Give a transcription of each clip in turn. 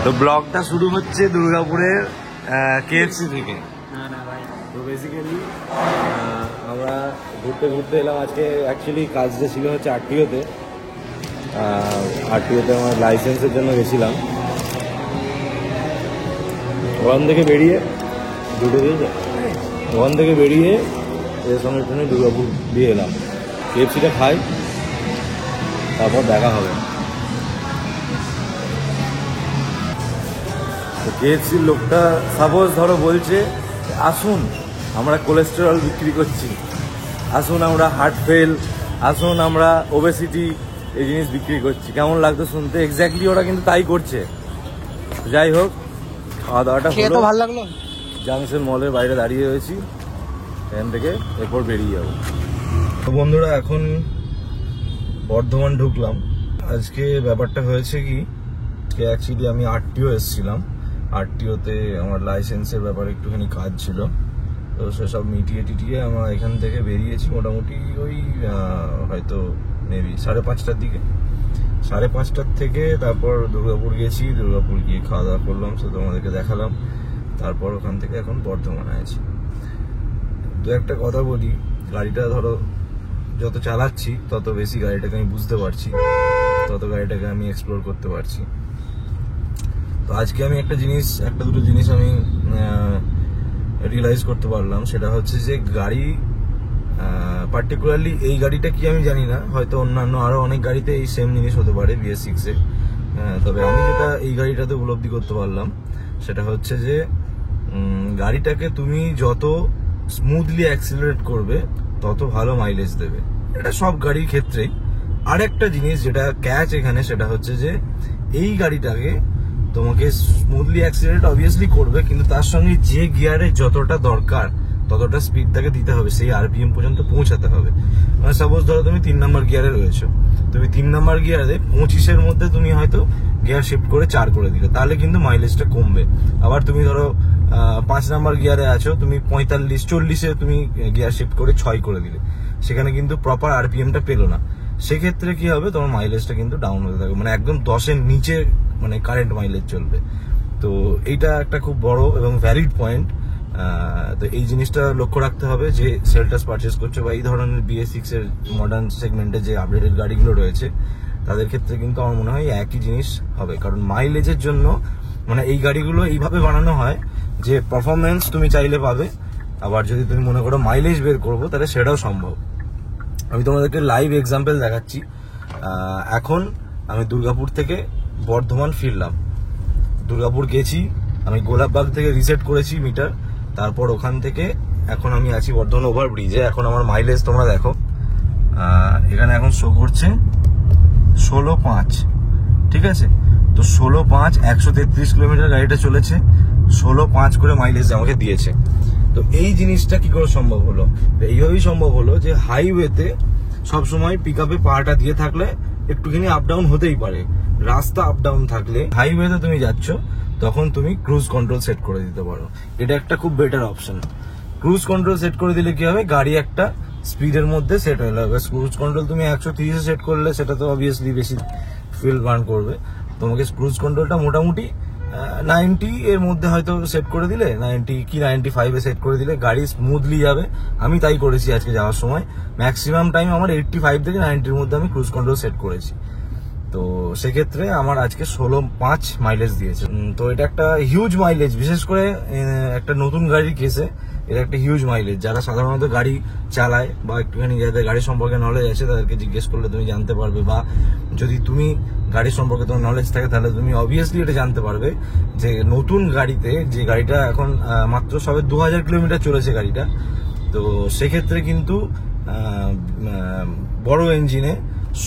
তো ব্লগটা শুরু হচ্ছে দুর্গাপুরের কেএফসি থেকে। তো বেসিক্যালি আমরা ঘুরতে ঘুরতে এলাম আজকে। অ্যাকচুয়ালি কাজটা ছিল হচ্ছে আরটিওতে। আরটিওতে আমার লাইসেন্সের জন্য গেছিলাম। ওখান থেকে বেরিয়ে এর সঙ্গে ট্রেনে দুর্গাপুর দিয়ে এলাম। কেএফসিটা খাই, তারপর দেখা হবে। তো কেএফসির লোকটা সাপোজ ধরো বলছে, আসুন আমরা কোলেস্টেরল বিক্রি করছি, আসুন আমরা হার্ট ফেল, আসুন আমরা ওবেসিটি এই জিনিস বিক্রি করছি। কেমন লাগতো শুনতে? এক্স্যাক্টলি ওরা কিন্তু তাই করছে। যাই হোক, খাওয়া দাওয়াটা হলো, ভালো লাগলো। জাংশন মলের বাইরে দাঁড়িয়ে রয়েছি, এখান থেকে এরপর বেরিয়ে যাবো। তো বন্ধুরা, এখন বর্ধমান ঢুকলাম। আজকে ব্যাপারটা হয়েছে কি, অ্যাকচুয়ালি আমি আরটিও এসেছিলাম। আরটিওতে আমার লাইসেন্সের ব্যাপারে একটুখানি কাজ ছিল, তো সেসব মিটিয়ে টিটিয়ে আমরা এখান থেকে বেরিয়েছি মোটামুটি ওই হয়তো মেবি 5:30টার দিকে। 5:30টার থেকে তারপর দুর্গাপুর গেছি। দুর্গাপুর গিয়ে খাওয়া দাওয়া করলাম, সে তোমাদেরকে দেখালাম। তারপর ওখান থেকে এখন বর্ধমানে আছি। দু একটা কথা বলি, গাড়িটা ধরো যত চালাচ্ছি তত বেশি গাড়িটাকে আমি বুঝতে পারছি, তত গাড়িটাকে আমি এক্সপ্লোর করতে পারছি। তো আজকে আমি একটা দুটো জিনিস আমি রিয়েলাইজ করতে পারলাম। সেটা হচ্ছে যে গাড়ি, পার্টিকুলারলি এই গাড়িটা কি আমি জানি না, হয়তো অন্যান্য আরো অনেক গাড়িতে এই সেম জিনিস হতে পারে BS6-এ। তবে আমি যেটা এই গাড়িটাতে উপলব্ধি করতে পারলাম সেটা হচ্ছে যে গাড়িটাকে তুমি যত স্মুথলি অ্যাক্সিলারেট করবে তত ভালো মাইলেজ দেবে। এটা সব গাড়ির ক্ষেত্রেই। আরেকটা জিনিস যেটা ক্যাচ এখানে, সেটা হচ্ছে যে এই গাড়িটাকে তোমাকে স্মুথলি অ্যাক্সিলারেট অবভিয়াসলি করবে, কিন্তু তার সঙ্গে যে গিয়ারে যতটা দরকার ততটা স্পিড তাকে দিতে হবে, সেই আরপিএম পর্যন্ত পৌঁছাতে হবে। মানে সাপোজ ধরো তুমি 3 নম্বর গিয়ারে রয়েছো, তুমি 3 নম্বর গিয়ারে 25-এর মধ্যে তুমি হয়তো গিয়ার শিফট করে 4 করে দিলে, তাহলে কিন্তু মাইলেজটা কমবে। আবার তুমি ধরো 5 নম্বর গিয়ারে আছো, তুমি 45-40-এ তুমি গিয়ার শিফট করে 6 করে দিলে, সেখানে কিন্তু প্রপার আরপিএমটা পেলো না। সেক্ষেত্রে কি হবে, তোমার মাইলেজটা কিন্তু ডাউন হতে থাকবে, মানে একদম 10-এর নিচে মানে কারেন্ট মাইলেজ চলবে। তো এইটা একটা খুব বড় এবং ভ্যালিড পয়েন্ট। তো এই জিনিসটা লক্ষ্য রাখতে হবে যে সেলটাস পারচেস করছো বা এই ধরনের BS6-এর মডার্ন সেগমেন্টে যে আপডেটেড গাড়িগুলো রয়েছে তাদের ক্ষেত্রে কিন্তু আমার মনে হয় একই জিনিস হবে। কারণ মাইলেজের জন্য মানে এই গাড়িগুলো এইভাবে বানানো হয় যে পারফরমেন্স তুমি চাইলে পাবে, আবার যদি তুমি মনে করো মাইলেজ বের করবো তাহলে সেটাও সম্ভব। আমি তোমাদেরকে লাইভ এক্সাম্পল দেখাচ্ছি। এখন আমি দুর্গাপুর থেকে বর্ধমান ফিরলাম। দুর্গাপুর গেছি, আমি গোলাপবাগ থেকে রিসেট করেছি মিটার, তারপর ওখান থেকে এখন আমি আছি বর্ধমান ওভারব্রিজে। এখন আমার মাইলেজ তোমরা দেখো, এখানে এখন শো করছে 16.5, ঠিক আছে? তো 16.5, 133 কিলোমিটার গাড়িটা চলেছে, 16.5 করে মাইলেজ আমাকে দিয়েছে। তো এই জিনিসটা কি করে সম্ভব হলো? এইভাবেই সম্ভব হলো যে হাইওয়েতে সবসময় পিক আপে পাটা দিয়ে থাকলে একটুখানি আপ ডাউন হতেই পারে। রাস্তা আপ ডাউন থাকলে হাইওয়েতে তুমি যাচ্ছ, তখন তুমি ক্রুজ কন্ট্রোল সেট করে দিতে পারো। এটা একটা খুব better option. Cruise control set করে দিলে কি হবে, গাড়ি একটা স্পিডের মধ্যে সেট হয়ে যাবে। ক্রুজ কন্ট্রোল তুমি 130-এ সেট করলে সেটা তো অবভিয়াসলি বেশি ফিল বার্ন করবে। তোমাকে ক্রুজ কন্ট্রোলটা মোটামুটি 90 এর মধ্যে হয়তো সেট করে দিলে, 90 কি 95-এ সেট করে দিলে গাড়ি স্মুথলি যাবে। আমি তাই করেছি আজকে যাওয়ার সময়। ম্যাক্সিমাম টাইম আমার 85 থেকে 90-এর মধ্যে আমি ক্রুজ কন্ট্রোল সেট করেছি। তো সেক্ষেত্রে আমার আজকে 16.5 মাইলেজ দিয়েছে। তো এটা একটা হিউজ মাইলেজ, বিশেষ করে একটা নতুন গাড়ির কেসে এটা একটা হিউজ মাইলেজ। যারা সাধারণত গাড়ি চালায় বা একটুখানি যাদের গাড়ি সম্পর্কে নলেজ আছে তাদেরকে জিজ্ঞেস করলে তুমি জানতে পারবে, বা যদি তুমি গাড়ি সম্পর্কে তোমার নলেজ থাকে তাহলে তুমি অবভিয়াসলি এটা জানতে পারবে যে নতুন গাড়িতে, যে গাড়িটা এখন মাত্র সবে 2000 কিলোমিটার চলেছে গাড়িটা, তো সেক্ষেত্রে কিন্তু বড় ইঞ্জিনে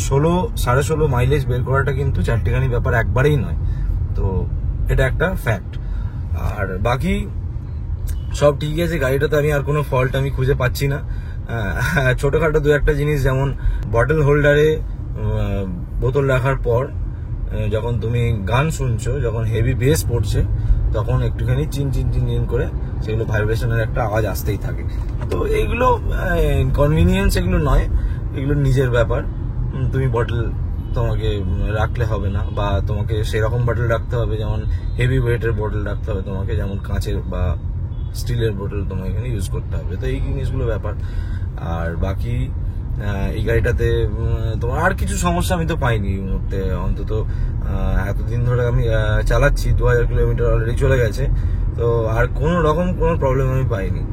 16-16.5 মাইলেজ বের করাটা কিন্তু চারটিখানি ব্যাপার একবারেই নয়। তো এটা একটা ফ্যাক্ট। আর বাকি সব ঠিক আছে, গাড়িটাতে আমি আর কোনো ফল্ট আমি খুঁজে পাচ্ছি না। ছোটখাটো দু একটা জিনিস, যেমন বটল হোল্ডারে বোতল রাখার পর যখন তুমি গান শুনছো, যখন হেভি বেস পড়ছে, তখন একটুখানি চিন চিন চিন চিন করে সেগুলো ভাইব্রেশনের একটা আওয়াজ আসতেই থাকে। তো এইগুলো কনভিনিয়েন্স, এগুলো নয়, এগুলো নিজের ব্যাপার। তুমি বটল তোমাকে রাখলে হবে না, বা তোমাকে সেরকম বটল রাখতে হবে, যেমন হেভি ওয়েটের বটল রাখতে হবে তোমাকে, যেমন কাঁচের বা স্টিলের বোতল তোমাকে এখানে ইউজ করতে হবে। তো এই জিনিসগুলো ব্যাপার। আর বাকি এই গাড়িটাতে তোমার আর কিছু সমস্যা আমি তো পাইনি এই মুহূর্তে, অন্তত এতদিন ধরে আমি চালাচ্ছি, 2000 কিলোমিটার অলরেডি চলে গেছে, তো আর কোনো রকম কোনো প্রবলেম আমি পাইনি।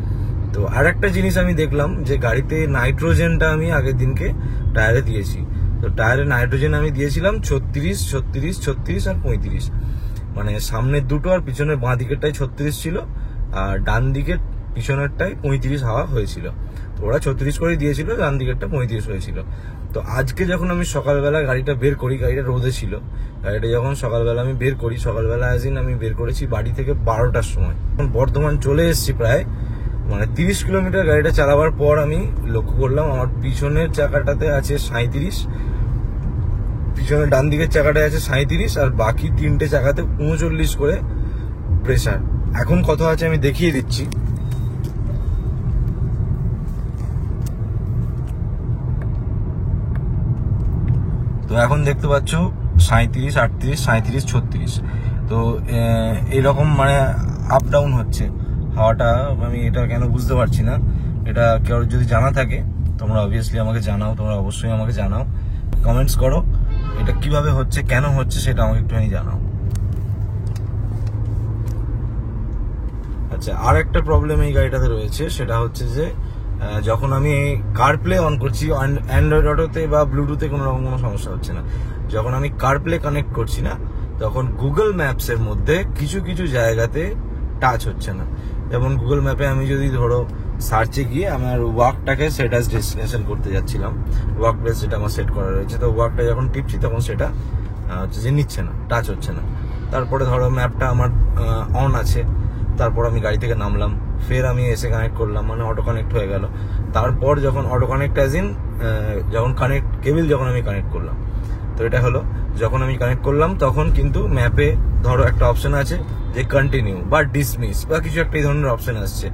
তো আর একটা জিনিস আমি দেখলাম যে গাড়িতে নাইট্রোজেনটা আমি আগের দিনকে টায়ারে দিয়েছি। তো টায়ারে নাইট্রোজেন আমি দিয়েছিলাম 36, 36, 36 আর 35, মানে সামনের দুটো আর পিছনের বাঁ দিকেরটাই 36 ছিল, আর ডান দিকের পিছনেরটাই 35 হাওয়া হয়েছিল। তো ওরা 36 করে দিয়েছিল, ডান দিকেরটা 35 হয়েছিল। তো আজকে যখন আমি সকালবেলা গাড়িটা বের করি, গাড়িটা রোদে ছিল, গাড়িটা যখন সকালবেলা আমি বের করি, সকালবেলা আমি বের করেছি বাড়ি থেকে 12টার সময়, এখন বর্ধমান চলে এসেছি প্রায়, মানে 30 কিলোমিটার গাড়িটা চালাবার পর আমি লক্ষ্য করলাম আমার পিছনের চাকাটাতে আছে 37, পিছনের ডান দিকের চাকাটায় আছে 37, আর বাকি তিনটে চাকাতে 39 করে প্রেসার। এখন কত আছে আমি দেখিয়ে দিচ্ছি। তো এখন দেখতে পাচ্ছ 37, 38, 37, 36। তো এরকম মানে আপ ডাউন হচ্ছে হাওয়াটা। আমি এটা কেন বুঝতে পারছি না, এটা কেউ যদি জানা থাকে তোমরা অবভিয়াসলি আমাকে জানাও, তোমরা অবশ্যই আমাকে জানাও, কমেন্টস করো এটা কিভাবে হচ্ছে, কেন হচ্ছে সেটা আমাকে একটুখানি জানাও। আচ্ছা, আর একটা প্রবলেম এই গাড়িটাতে রয়েছে, সেটা হচ্ছে যে যখন আমি কারপ্লে অন করছি অ্যান্ড্রয়েড অটোতে বা ব্লুটুথে কোনো রকম কোনো সমস্যা হচ্ছে না, যখন আমি কারপ্লে কানেক্ট করছি না তখন গুগল ম্যাপসের মধ্যে কিছু কিছু জায়গাতে টাচ হচ্ছে না। যেমন গুগল ম্যাপে আমি যদি ধরো সার্চে গিয়ে আমার ওয়ার্কটাকে সেট অ্যাজ ডেস্টিনেশন করতে যাচ্ছিলাম, ওয়ার্ক প্লেস যেটা আমার সেট করা রয়েছে, তো ওয়ার্কটা যখন টিপছি তখন সেটা হচ্ছে যে নিচ্ছে না, টাচ হচ্ছে না। তারপরে ধরো ম্যাপটা আমার অন আছে, তারপর আমি গাড়ি থেকে নামলাম, ফের আমি এসে কানেক্ট করলাম, মানে অটো কানেক্ট হয়ে গেল। তারপর যখন অটো কানেক্ট অ্যাজ ইন যখন কেবল যখন আমি কানেক্ট করলাম, তো এটা হলো যখন আমি কানেক্ট করলাম তখন কিন্তু ম্যাপে ধরো একটা অপশন আছে যে কন্টিনিউ বা ডিসমিস বা কিছু একটা এই ধরনের অপশন আসছে,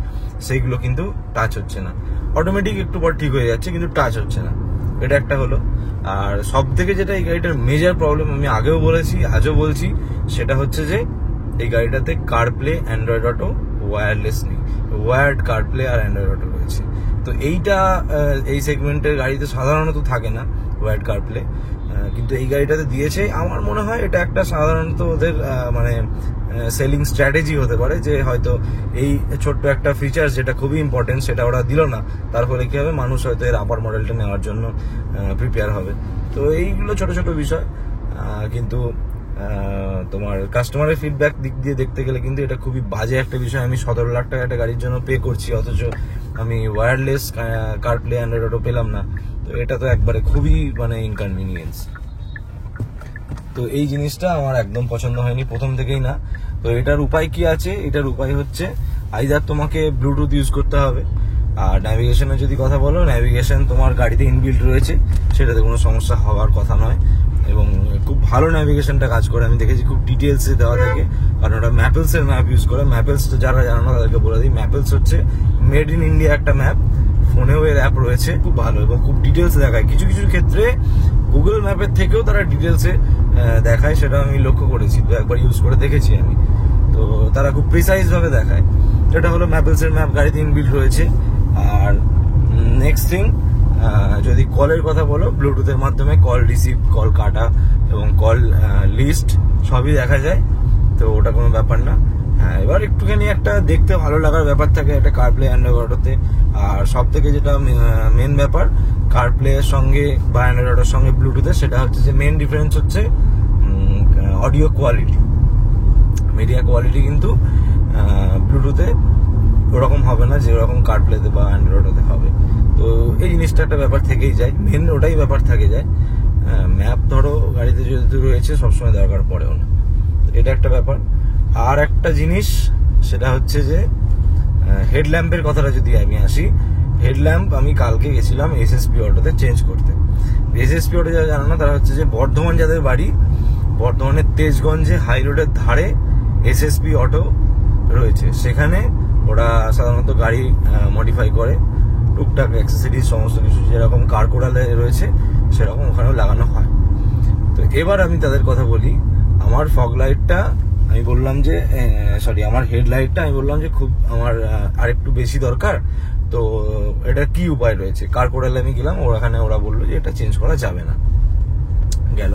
সেইগুলো কিন্তু টাচ হচ্ছে না। অটোমেটিক একটু পর ঠিক হয়ে যাচ্ছে, কিন্তু টাচ হচ্ছে না। এটা একটা হলো। আর সব থেকে যেটা এই গাড়িটার মেজর প্রবলেম, আমি আগেও বলেছি আজও বলছি, সেটা হচ্ছে যে এই গাড়িটাতে কারপ্লে, অ্যান্ড্রয়েড অটো, ওয়্যারলেস নেই, ওয়্যার্ড কারপ্লে আর অ্যান্ড্রয়েড অটো রয়েছে। তো এইটা এই সেগমেন্টের গাড়িতে সাধারণত থাকে না ওয়্যার্ড কারপ্লে, কিন্তু এই গাড়িটাতে দিয়েছে। আমার মনে হয় এটা একটা সাধারণত ওদের মানে সেলিং স্ট্র্যাটেজি হতে পারে, যে হয়তো এই ছোট্ট একটা ফিচার যেটা খুবই ইম্পর্টেন্ট সেটা ওরা দিল না, তার ফলে কি হবে, মানুষ হয়তো এর আপার মডেলটা নেওয়ার জন্য প্রিপেয়ার হবে। তো এইগুলো ছোট ছোট বিষয়, কিন্তু তোমার কাস্টমারের ফিডব্যাক দিক দিয়ে দেখতে গেলে কিন্তু এটা খুবই বাজে একটা বিষয়। আমি 17 লাখ টাকা একটা গাড়ির জন্য পে করছি, অথচ আমি ওয়্যারলেস কারপ্লে অ্যান্ড্রয়েড অটো পেলাম না। তো এটা তো একবারে খুবই মানে ইনকনভিনিয়েন্স। তো এই জিনিসটা আমার একদম পছন্দ হয়নি প্রথম থেকেই না। তো এটার উপায় কি আছে? এটার উপায় হচ্ছে আইদার তোমাকে ব্লুটুথ ইউজ করতে হবে, আর ন্যাভিগেশনের যদি কথা বলো, ন্যাভিগেশন তোমার গাড়িতে ইনবিল্ট রয়েছে, সেটাতে কোনো সমস্যা হওয়ার কথা নয়, এবং খুব ভালো ন্যাভিগেশনটা কাজ করে। আমি দেখেছি খুব ডিটেলসে দেওয়া থাকে, কারণ ওটা ম্যাপেলসের ম্যাপ ইউজ করে। ম্যাপেলস যারা জানো না তাদেরকে বলে দিই, ম্যাপেলস হচ্ছে মেড ইন ইন্ডিয়া একটা ম্যাপ, ফোনেও এর অ্যাপ রয়েছে, খুব ভালো এবং খুব ডিটেলসে দেখায়। কিছু কিছু ক্ষেত্রে গুগল ম্যাপের থেকেও তারা ডিটেলসে দেখায়, সেটা আমি লক্ষ্য করেছি, তো একবার ইউজ করে দেখেছি আমি। তো তারা খুব প্রিসাইজ ভাবে দেখায়। এটা হলো ম্যাপেলসের ম্যাপ, গাড়িতে ইনবিল্ট রয়েছে। আর নেক্সট থিং, যদি কলের কথা বলো, ব্লুটুথের মাধ্যমে কল রিসিভ, কল কাটা এবং কল লিস্ট সবই দেখা যায়, তো ওটা কোনো ব্যাপার না। হ্যাঁ, এবার একটুখানি একটা দেখতে ভালো লাগার ব্যাপার থাকে একটা কারপ্লে অ্যান্ড্রয়েড অটোতে। আর সব থেকে যেটা মেন ব্যাপার কারপ্লে এর সঙ্গে বা অ্যান্ড্রয়েড অটোর সঙ্গে ব্লুটুথে, সেটা হচ্ছে যে মেন ডিফারেন্স হচ্ছে অডিও কোয়ালিটি। মিডিয়া কোয়ালিটি কিন্তু ব্লুটুথে ওরকম হবে না যে ওরকম কারপ্লেতে বা অ্যান্ড্রয়েড অটোতে হবে। তো এই জিনিসটা একটা ব্যাপার থেকেই যায়, মেন ওটাই ব্যাপার থেকে যায়। ম্যাপ ধরো গাড়িতে যেহেতু রয়েছে সবসময় দরকার পড়েও না, এটা একটা ব্যাপার। আর একটা জিনিস, সেটা হচ্ছে যে হেডল্যাম্পের কথাটা যদি আমি আসি, হেডল্যাম্প আমি কালকে গেছিলাম এসএসপি অটোতে চেঞ্জ করতে। এসএসপি অটো যারা জানো না, তারা হচ্ছে যে বর্ধমান যাদের বাড়ি, বর্ধমানের তেজগঞ্জে হাই রোডের ধারে এসএসপি অটো রয়েছে, সেখানে ওরা সাধারণত গাড়ি মডিফাই করে, টুকটাক অ্যাক্সেসরিজ সমস্ত কিছু যেরকম কার কোরালে রয়েছে সেরকম ওখানেও লাগানো হয়। তো এবার আমি তাদের কথা বলি। আমার ফগ লাইটটা আমি বললাম যে আমার হেডলাইটটা আমি বললাম যে খুব আমার আরেকটু বেশি দরকার, তো এটা কি উপায় রয়েছে। কার কোডালে আমি গেলাম, ওরা বললো যে এটা চেঞ্জ করা যাবে না। গেল,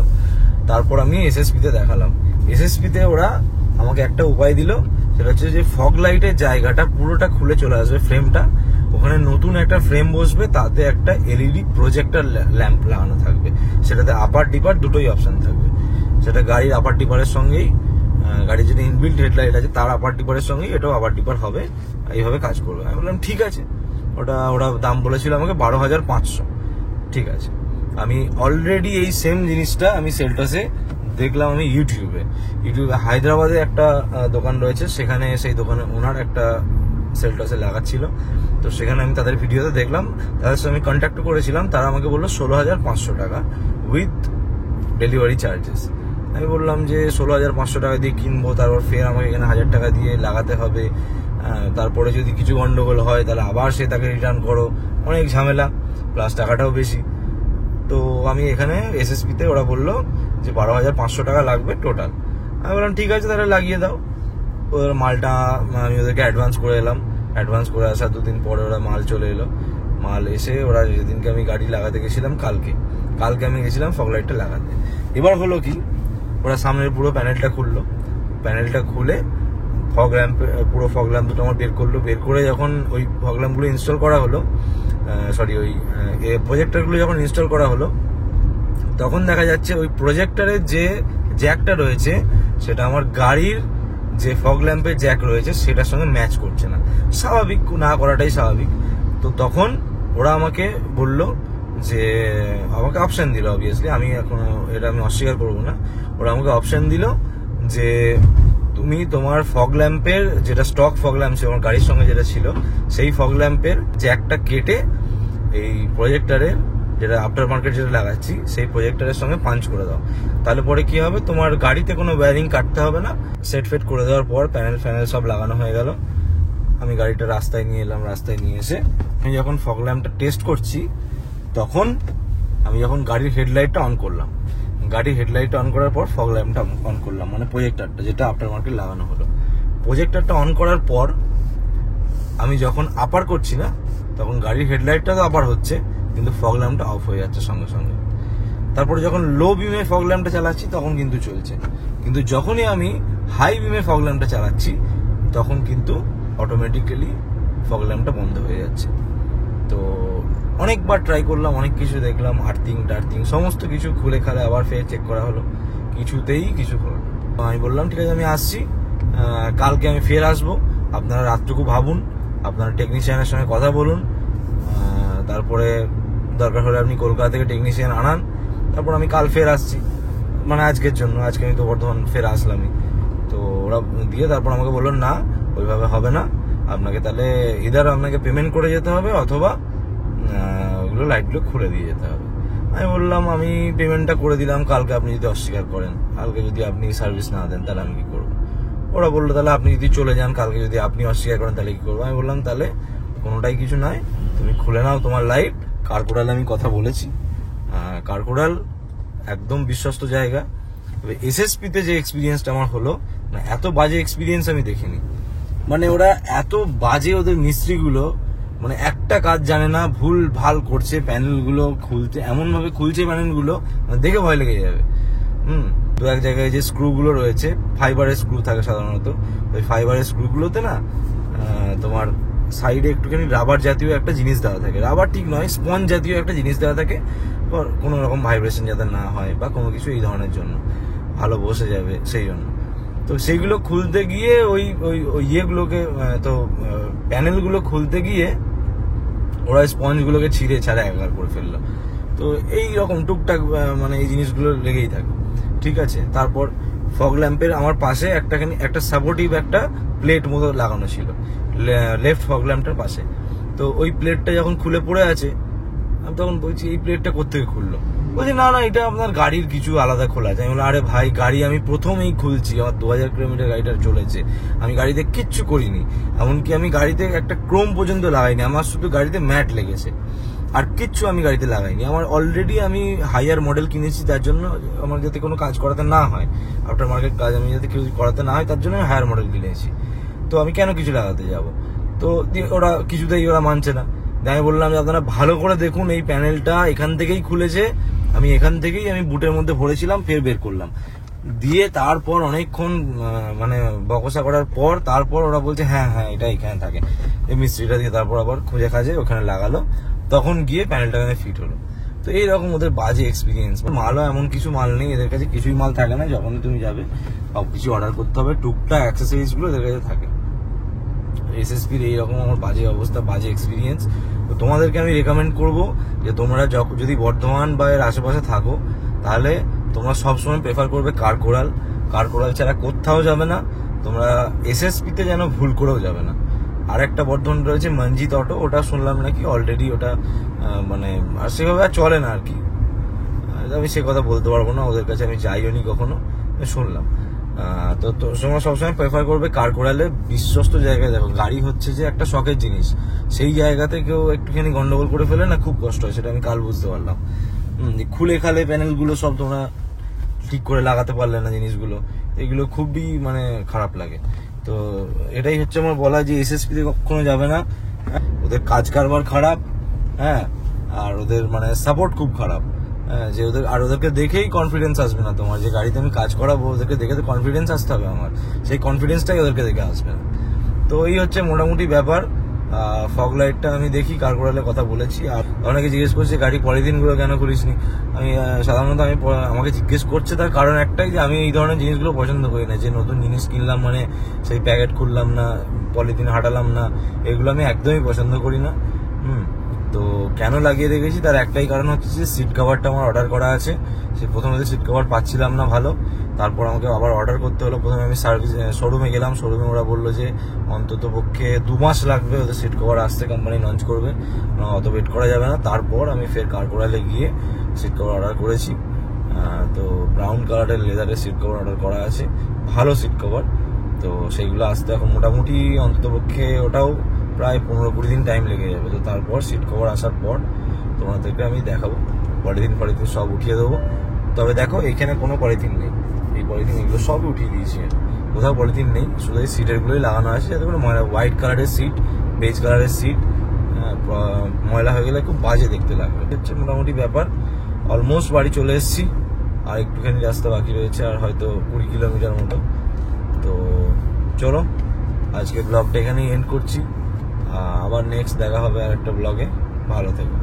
তারপর আমি এসএসপি তে দেখালাম। এসএসপি তে ওরা আমাকে একটা উপায় দিল, সেটা হচ্ছে যে ফগ লাইটের জায়গাটা পুরোটা খুলে চলে আসবে, ফ্রেমটা, ওখানে নতুন একটা ফ্রেম বসবে, তাতে একটা এলইডি প্রজেক্টর ল্যাম্প লাগানো থাকবে, সেটাতে আপার ডিপার দুটোই অপশন থাকবে। সেটা গাড়ির আপার ডিপারের সঙ্গেই, গাড়ির যেটা ইনবিল্ট হেডলাইট আছে তার আপার ডিপারের সঙ্গেই এটাও আপার ডিপার হবে, এইভাবে কাজ করবে। আমি বললাম ঠিক আছে। ওরা দাম বলেছিল আমাকে 12,500। ঠিক আছে, আমি অলরেডি এই সেম জিনিসটা আমি সেলটসে দেখলাম। আমি ইউটিউবে হায়দ্রাবাদে একটা দোকান রয়েছে, সেখানে সেই দোকানে ওনার একটা সেলটসে লাগাচ্ছিল, তো সেখানে আমি তাদের ভিডিওতে দেখলাম। তাদের সাথে আমি কন্ট্যাক্ট করেছিলাম, তারা আমাকে বললো 16,500 টাকা উইথ ডেলিভারি চার্জেস। আমি বললাম যে 16,500 টাকা দিয়ে কিনবো, তারপর ফের আমাকে এখানে 1,000 টাকা দিয়ে লাগাতে হবে, তারপরে যদি কিছু গন্ডগোল হয় তাহলে আবার সে তাকে রিটার্ন করো, অনেক ঝামেলা, প্লাস টাকাটাও বেশি। তো আমি এখানে এসএসপি তে ওরা বললো যে 12,500 টাকা লাগবে টোটাল। আমি বললাম ঠিক আছে, তাহলে লাগিয়ে দাও। ওদের মালটা আমি ওদেরকে অ্যাডভান্স করে এলাম। অ্যাডভান্স করে আসার 2 দিন পরে ওরা মাল চলে এলো। মাল এসে ওরা যেদিনকে আমি গাড়ি লাগাতে গেছিলাম, কালকে আমি গেছিলাম ফগ লাইটটা লাগাতে। এবার হলো কি, ওরা সামনের পুরো প্যানেলটা খুললো, প্যানেলটা খুলে পুরো ফগ ল্যাম্প দুটো আমার বের করলো। বের করে যখন ওই ফগ ল্যাম্পগুলো ইনস্টল করা হলো, ওই প্রজেক্টরগুলো যখন ইনস্টল করা হলো, তখন দেখা যাচ্ছে ওই প্রজেক্টরের যে জ্যাকটা রয়েছে সেটা আমার গাড়ির যে ফগ ল্যাম্পের জ্যাক রয়েছে সেটার সঙ্গে ম্যাচ করছে না। স্বাভাবিক, না করাটাই স্বাভাবিক। তো তখন ওরা আমাকে বললো যে, আমাকে অপশন দিল, অবভিয়াসলি আমি এখন এটা আমি অস্বীকার করবো না, ওরা আমাকে অপশন দিল যে তুমি তোমার ফগ ল্যাম্পের যেটা স্টক ফগ ল্যাম্প ছিল আমার গাড়ির সঙ্গে যেটা ছিল, সেই ফগ ল্যাম্পের জ্যাকটা কেটে এই প্রজেক্টরের যেটা আফটার মার্কেট যেটা লাগাচ্ছি সেই প্রজেক্টরের সঙ্গে পাঞ্চ করে দাও। তাহলে পরে কি হবে, তোমার গাড়িতে কোনো ওয়্যারিং কাটতে হবে না। সেট ফেট করে দেওয়ার পর প্যানেল সব লাগানো হয়ে গেল। আমি গাড়িটা রাস্তায় নিয়ে এলাম। রাস্তায় নিয়ে এসে আমি যখন ফগ ল্যাম্পটা টেস্ট করছি, তখন আমি যখন গাড়ির হেডলাইটটা অন করলাম, গাড়ির হেডলাইটটা অন করার পর ফগ ল্যাম্পটা অন করলাম, মানে প্রজেক্টরটা যেটা আফটার মার্কেট লাগানো হলো। প্রজেক্টরটা অন করার পর আমি যখন আপার করছি না, তখন গাড়ির হেডলাইটটা তো আপার হচ্ছে, কিন্তু ফগ ল্যাম্পটা অফ হয়ে যাচ্ছে সঙ্গে সঙ্গে। তারপরে যখন লো বিমে ফগ ল্যাম্পটা চালাচ্ছি তখন কিন্তু চলছে, কিন্তু যখনই আমি হাই বিমে ফগ ল্যাম্পটা চালাচ্ছি তখন কিন্তু অটোমেটিক্যালি ফগ ল্যাম্পটা বন্ধ হয়ে যাচ্ছে। তো অনেকবার ট্রাই করলাম, অনেক কিছু দেখলাম, আর্থিং সমস্ত কিছু খুলে খালে আবার ফের চেক করা হলো, কিছুতেই কিছু হলো না। আমি বললাম ঠিক আছে, আমি আসছি, কালকে আমি ফের আসবো, আপনারা রাতটুকু ভাবুন, আপনারা টেকনিশিয়ানের সঙ্গে কথা বলুন, তারপরে দরকার হলে আপনি কলকাতা থেকে টেকনিশিয়ান আনান, তারপর আমি কাল ফের আসছি, মানে আজকের জন্য। আজকে আমি তো বর্তমান ফের আসলামই। তো ওরা দিয়ে তারপর আমাকে বললো না, ওইভাবে হবে না, আপনাকে তাহলে ইদার আপনাকে পেমেন্ট করে যেতে হবে, অথবা ওগুলো লাইটগুলো খুলে দিয়ে যেতে হবে। আমি বললাম আমি পেমেন্টটা করে দিলাম, কালকে আপনি যদি অস্বীকার করেন, কালকে যদি আপনি সার্ভিস না দেন তাহলে আমি কি করবো। ওরা বললো তাহলে আপনি যদি চলে যান, কালকে যদি আপনি অস্বীকার করেন তাহলে কি করবো। আমি বললাম তাহলে কোনোটাই কিছু নয়, তুমি খুলে নাও তোমার লাইট। কারকোডাল আমি কথা বলেছি, কারকোডাল একদম বিশ্বস্ত জায়গা। তবে এসএসপি তে যে এক্সপিরিয়েন্সটা আমার হলো, না এত বাজে এক্সপিরিয়েন্স আমি দেখিনি। মানে ওরা এত বাজে, ওদের মিস্ত্রিগুলো মানে একটা কাজ জানে না, ভুল ভাল করছে। প্যানেলগুলো খুলতে এমন ভাবে খুলছে, প্যানেলগুলো দেখে ভয় লেগে যাবে। তো এক জায়গায় যে স্ক্রুগুলো রয়েছে, ফাইবারের স্ক্রু থাকে সাধারণত, ওই ফাইবারের স্ক্রুগুলোতে না তোমার সাইডে একটুখানি রাবার জাতীয় একটা জিনিস দেওয়া থাকে, রাবার ঠিক নয়, স্পঞ্জ জাতীয় একটা জিনিস দেওয়া থাকে, কোনো রকম ভাইব্রেশন যাতে না হয় বা কোনো কিছু এই ধরনের জন্য, ভালো বসে যাবে সেই জন্য। তো সেইগুলো খুলতে গিয়ে ওই ইয়েগুলোকে, তো প্যানেলগুলো খুলতে গিয়ে ওরা স্পঞ্জগুলোকে ছিঁড়ে ছাড়া একাকার করে ফেললো। তো এই রকম টুকটাক মানে এই জিনিসগুলো লেগেই থাকে। ঠিক আছে, তারপর ফগ ল্যাম্পের আমার পাশে একটা সাপোর্টিভ একটা প্লেট মতো লাগানো ছিল লেফট ফগ ল্যাম্পটার পাশে। তো ওই প্লেটটা যখন খুলে পড়ে আছে, আমি তখন বলছি এই প্লেটটা কোত্থেকে খুললো। বলছি না এটা আপনার গাড়ির কিছু আলাদা খোলা আছে। আমি বললাম আরে ভাই, গাড়ি আমি প্রথমেই খুলছি, আমার 2000 কিলোমিটার গাড়িটা চলেছে, আমি গাড়িতে কিচ্ছু করিনি, এমনকি আমি গাড়িতে একটা ক্রোম পর্যন্ত লাগাইনি, আমার শুধু গাড়িতে ম্যাট লেগেছে। আর কিচ্ছু আমি গাড়িতে লাগাইনি। আমার অলরেডি আমি হাইয়ার মডেল কিনেছি, তার জন্য আমার যাতে কোনো কাজ করাতে না হয়, আফটার মার্কেট কাজ আমি যাতে কিছু করাতে না হয়, তার জন্য আমি হায়ার মডেল কিনেছি। তো আমি কেন কিছু লাগাতে যাব? তো ওরা কিছুতেই ওরা মানছে না। আমি বললাম যে আপনারা ভালো করে দেখুন, এই প্যানেলটা এখান থেকেই খুলেছে, আমি এখান থেকেই আমি বুটের মধ্যে ভরেছিলাম, ফের বের করলাম দিয়ে তারপর অনেকক্ষণ মানে বকসা করার পর তারপর ওরা বলছে হ্যাঁ হ্যাঁ এটা এখানে থাকে। এই মিস্ত্রিটা দিয়ে তারপর আবার খুঁজে খাজে ওখানে লাগালো, তখন গিয়ে প্যানেলটা ফিট হলো। তো এইরকম ওদের বাজে এক্সপিরিয়েন্স। মালও এমন কিছু মাল নেই এদের কাছে, কিছুই মাল থাকে না। যখন তুমি যাবে সব কিছু অর্ডার করতে হবে, টুকটাক অ্যাক্সেসরিজ গুলো এদের কাছে থাকে। এসএসপির এইরকম আমার বাজে অবস্থা, বাজে এক্সপিরিয়েন্স। তো তোমাদেরকে আমি রেকমেন্ড করবো যে তোমরা যদি বর্ধমান বা এর আশেপাশে থাকো, তাহলে তোমরা সবসময় প্রেফার করবে কার কোরাল ছাড়া কোথাও যাবে না তোমরা। এসএসপিতে যেন ভুল করেও যাবে না। আর একটা বর্ধমান রয়েছে মঞ্জিত অটো, ওটা শুনলাম নাকি অলরেডি ওটা মানে আর সেভাবে আর চলে না আর কি। আমি সে কথা বলতে পারবো না, ওদের কাছে আমি যাইও নি কখনো, শুনলাম। তো তোমরা সবসময় প্রেফার করবে কার কোরালে, বিশ্বস্ত জায়গায়। দেখো গাড়ি হচ্ছে যে একটা শখের জিনিস, সেই জায়গাতে কেউ একটুখানি গন্ডগোল করে ফেলে না, খুব কষ্ট হয়। সেটা আমি কাল বুঝতে পারলাম। খুলে খালে প্যানেলগুলো সব তোমরা ঠিক করে লাগাতে পারলে না জিনিসগুলো, এগুলো খুবই মানে খারাপ লাগে। তো এটাই হচ্ছে আমার বলা যে এসএসপি তে কখনো যাবে না, ওদের কাজ কারবার খারাপ, হ্যাঁ, আর ওদের মানে সাপোর্ট খুব খারাপ। যে ওদেরকে দেখেই কনফিডেন্স আসবে না তোমার, যে গাড়িতে আমি কাজ করাবো, ওদেরকে দেখে তো কনফিডেন্স আসতে হবে আমার, সেই কনফিডেন্সটাই ওদেরকে দেখে আসবে না। তো এই হচ্ছে মোটামুটি ব্যাপার। ফগ লাইটটা আমি দেখি কার কোরালে কথা বলেছি। আর অনেকে জিজ্ঞেস করছে গাড়ি পলিথিন গুলো কেন করিসনি। আমি সাধারণত আমাকে জিজ্ঞেস করছে, তার কারণ একটাই যে আমি এই ধরনের জিনিসগুলো পছন্দ করি না। যে নতুন জিনিস কিনলাম মানে সেই প্যাকেট খুললাম না, পলিথিন হাঁটালাম না, এগুলো আমি একদমই পছন্দ করি না। তো কেন লাগিয়ে রেখেছি তার একটাই কারণ হচ্ছে যে সিট কভারটা আমার অর্ডার করা আছে। সে প্রথমে সিট কভার পাচ্ছিলাম না ভালো, তারপর আমাকে আবার অর্ডার করতে হলো। প্রথমে আমি শোরুমে গেলাম, শোরুমে ওরা বললো যে অন্তত পক্ষে 2 মাস লাগবে ওদের সিট কভার আসতে, কোম্পানি লঞ্চ করবে, অত ওয়েট করা যাবে না। তারপর আমি ফের কার কোরালে গিয়ে সিট কভার অর্ডার করেছি। তো ব্রাউন কালারের লেদারের সিট কভার অর্ডার করা আছে, ভালো সিট কভার। তো সেইগুলো আসতে এখন মোটামুটি অন্তত পক্ষে ওটাও প্রায় 15-20 দিন টাইম লেগে যাবে। তো তারপর সিট কভার আসার পর তোমাদেরকে আমি দেখাবো, পলিথিন সব উঠিয়ে দেবো। তবে দেখো এখানে কোনো পলিথিন নেই, এই পলিথিন এগুলো সবই উঠিয়ে দিয়েছি, কোথাও পলিথিন নেই, শুধু এই সিটের গুলোই লাগানো আছে যাতে করে ময়লা। হোয়াইট কালারের সিট, বেজ কালারের সিট, ময়লা হয়ে গেলে খুব বাজে দেখতে লাগবে। হচ্ছে মোটামুটি ব্যাপার। অলমোস্ট বাড়ি চলে এসেছি, আর একটুখানি রাস্তা বাকি রয়েছে, আর হয়তো 20 কিলোমিটার মতো। তো চলো আজকে ব্লগটা এখানেই এন্ড করছি, আবার নেক্সট দেখা হবে আর একটা ব্লগে। ভালো থেকো।